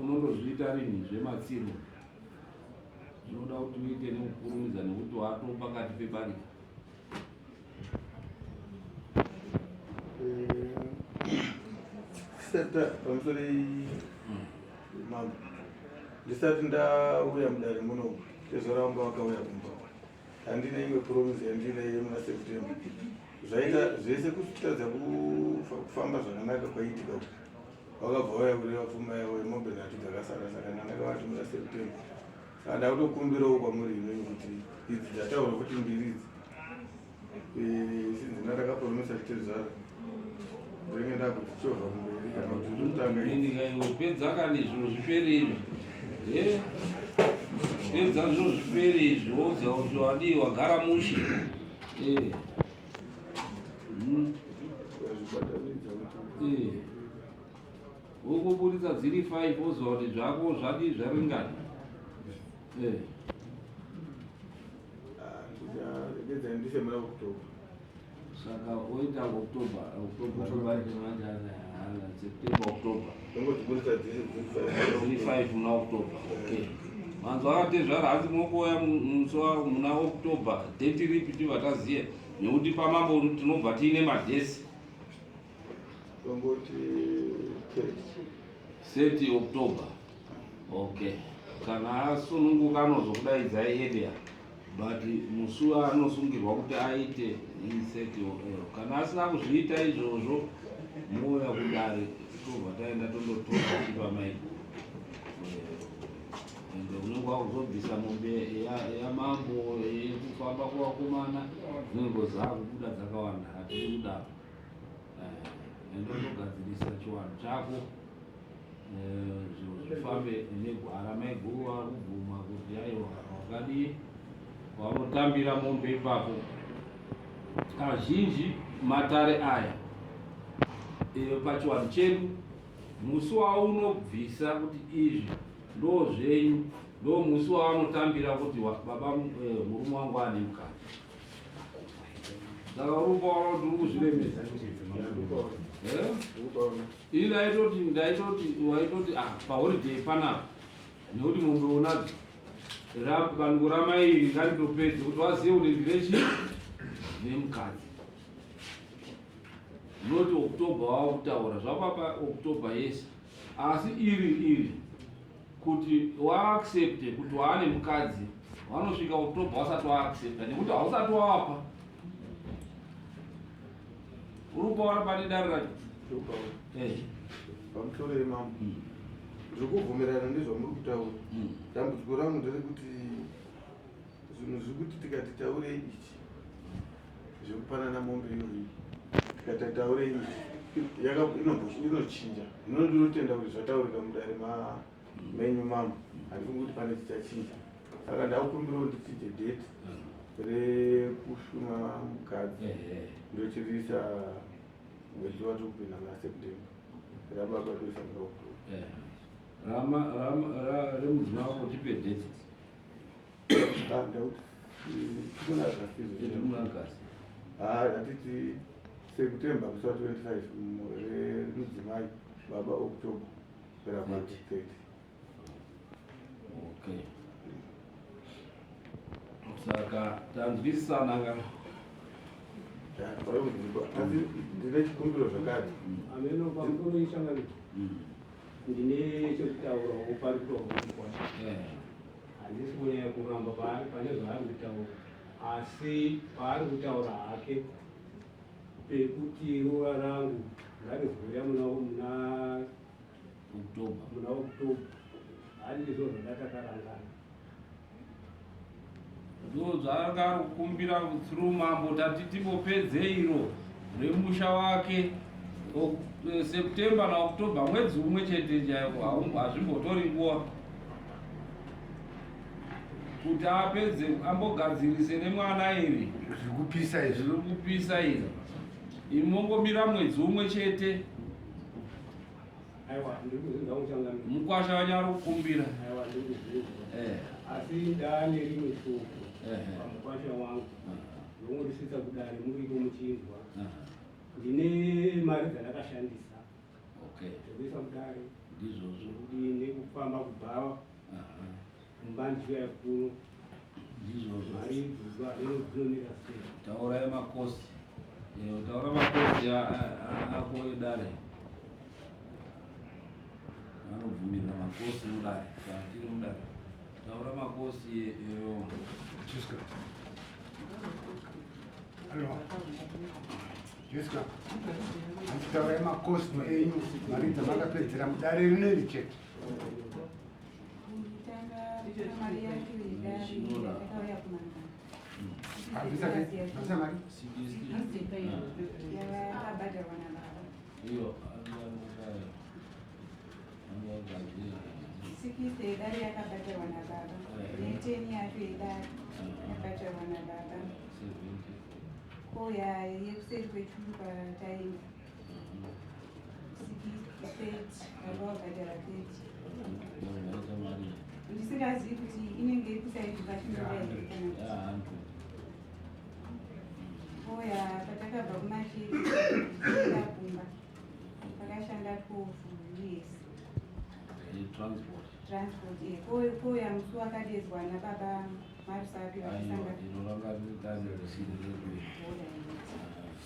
unondozviita rini zvematsiro zvinoda kuti uite nekukurumidza nekuti wato pakati pebarika. pamusoro mambo ndisati ndauya mudare muno tezoramba wakauya kumba handina imwe promise yandina yemuna September zvaita zvese kutadza kufamba zvakanaka kwaitika wakabva wauya kuri vapfuma yavo yemombe nhatu dzakasara saka ndakavati muna September saka ndakutokumbirawo kwamuri inoyi kuti idzi dzataura kuti mbiri idzi sinzi ndakapromisa titezvara ndenge kuti chovha kumberi kana kuti ndotanga pedza kani zvinhu zviperi izvi pedza zvinhu zviperi izvi wouziva kuti wadii wagara mushe wokuburitsa dziri 5 woziva kuti zvako zvadii zvaringana ndicemuna October saka oita October September October dziri 5 muna October okay manzo akatezvara hanzi mokoya muna October date ripi tivataziye nekuti pamambo tinobva tiine madhesi tongoti 30 October okay kana asununguka anozokudaidzai earlier but musi anosungirwa kuti aite iseti kana asina kuzviita izvozvo moya kudare tobva taenda tondotora chipamaipo ende unenge wakuzobvisa mombe yamambo yekufamba kuvakomana dzinenge dzakubuda dzakawanda hatiri kudaro ende unogadzirisa chiwanhu chako zvifambe negwara maiguva kubvuma kuti aiwa wakadii vanotambira mombe ipapo kazhinji matare aya pachiwanhu chedu musi waunobvisa kuti izvi ndo zvenyu ndo musi wavanotambira kuti baba murume wangu ane mukadzi saka urupaona kuti uri kuzviremedza ini ndaitoti waitoti paholiday panapa nekuti mombe unadzo bandiko ramairi ngaritopedze kuti wazive kuti ndirechi nemukadzi noti October wava kutaura zvapapa October yese asi iri kuti waaccepte kuti waane mukadzi wanosvika October wasati waaccepta nekuti hausati wawapa urupaona pane dare racho pamusoro yemambo ndikubvumirana ndezvamuri kutaura dambudziko rangu nderekuti zvinhu zviri kuti tikati taurei ichi zvekupanana mombe iyoyi tikati taurei ichi inochinja zvino ndinotenda kuti zvataurika mudare menyu mambo handifungi kuti pane chichachinja saka ndakukumbirawo ndichije date rekushuma mukadzi ndochirisa mwedzi wacho kupinda muna September rababa doisa muna October remudzima wako tipe date hatiti September kusa 25 remudzimai baba October perababa 30 okay saka tanzwisisana kana ndine chikumbiro zvakati ameno pamusoro isangano ndine chekutaurawo pari kutohomukwacha handisi kunyanya kuramba pane zvaari kutaura asi paari kutaura hake pekuti ruva rangu ngarizouya muna October handizvo zvandatakarangana ndo zvaakakumbira through mambo tati timbopedze iro remusha wake September na October mwedzi umwe chete chaiwo hazvimbotori nguva kuti apedze ambogadzirise nemwana iri zviri kupisa izvi imongomira mwedzi umwe chete mukwasha wanyari kukumbira asi ndaane rimwe shoko pamukwasha wangu ndomurisisa kudare muriko muchinzwa ndine mari dzandakashandisa dzekuisa kudare ndizvozvo nekufamba kubva mumbanjira yakuno ndizvozvo mari idzuzwa dzinoneka sei taurai makosi taura makosi ako edare anobvumirira makosi mudare tiri mudare taura makosi Juska. Allora. Juska. Taura makosi enyu marita makapedzera mudare rine richete. mari yake yakauya kumangana Habisa mari? yakabhadharwa nababa iyo 60 yedare yakabhadharwa nababa ne10 yacho yedare yakabhadharwa nababa koya yekuseri kwechuru pataenda 60 baba wabhadhara 30 ndisingazivi kuti inenge ikusaidhuka chinoaikana oya patakabva kumashiri ndapumba pakashanda 12 years transport koya musi wakadedzwa nababa marusapi vakasanga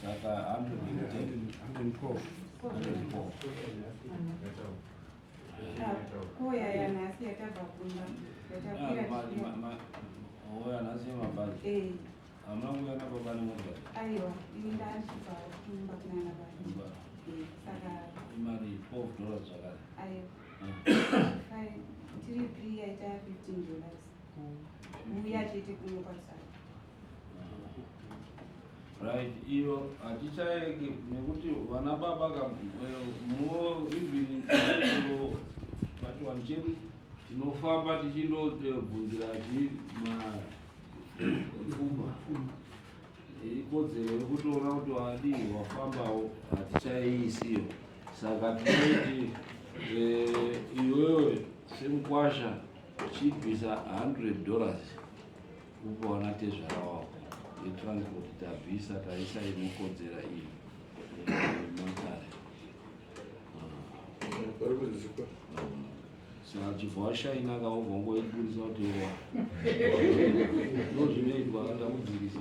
saka 112 koya yanhasi yakabva kumba oya nhasi yemabhazi hamuna kuuya nababa nemotari aiwa ini ndandibva kumba kunana baba saka imari $12 zvakare aiwa tiri free yaita $15 uya chete kunokwasaka right iyo hatichaeki nekuti vana baba even pati chedu tinofamba tichindobvunzira mapfuma ikodzero yekutoona kuti wadii wafambawo hatichaisiyo saka tinoti iwewe semukwasha chibvisa $100 kupaona tezvara wako transport tabvisa taisa inokodzera iyi motari saka chibva washaina kaubvongoiburisa kuti ndozvinoitwa kandakudzikisa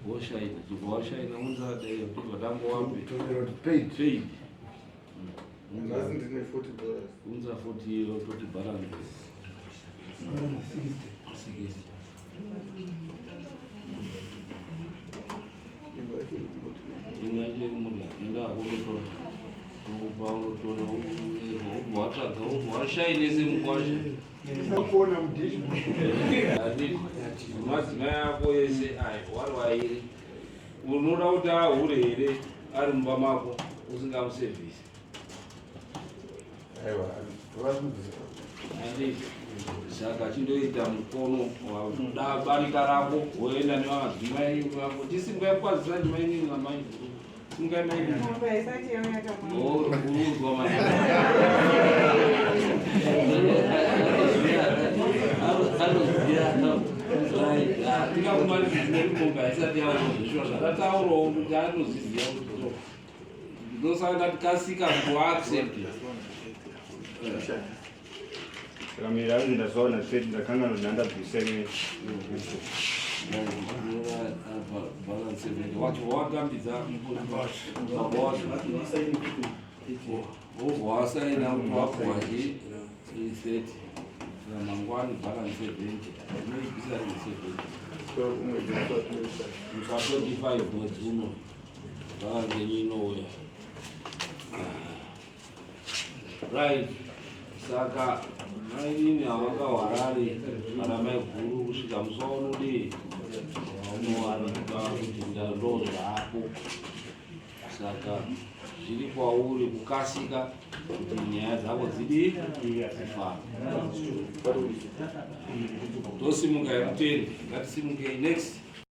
washaina chibva washaina unzadaiya kuti vatambowape paid unza 40 toti balance 60 ingaje mula inga akutotora unopaonotora ubwatsvaga ubwashainese mukwasha kuona mudhishi madzimai ako ese wari wairi unoda kuti ahure here ari mumba mako usingamusevhisi anditi saka chindoita mukono barika rako woenda nevamadzimai vako tisingakwazisa ndimaini namai singamaiuruzwa tikakumanizineibonga isati yaozvishwa zvakataurawo kuti anoziziva kuti ndosaka tikasika kuaccept Kamera yangu ndazoona sasa ndakanga naenda kusema balance wacho wakambidza wasaina wakwaji 330 mangwani balance 20 inoibvisa ri 7 mwedzi uno balance inouya right saka mainini havakahwarari vana mai guru kusvika musaono dii unowanika kuti ndo zvapo saka zviri kwauri kukasika kuti nyaya dzako dzidii dzifamba tosimukai mutende ngatisimukei next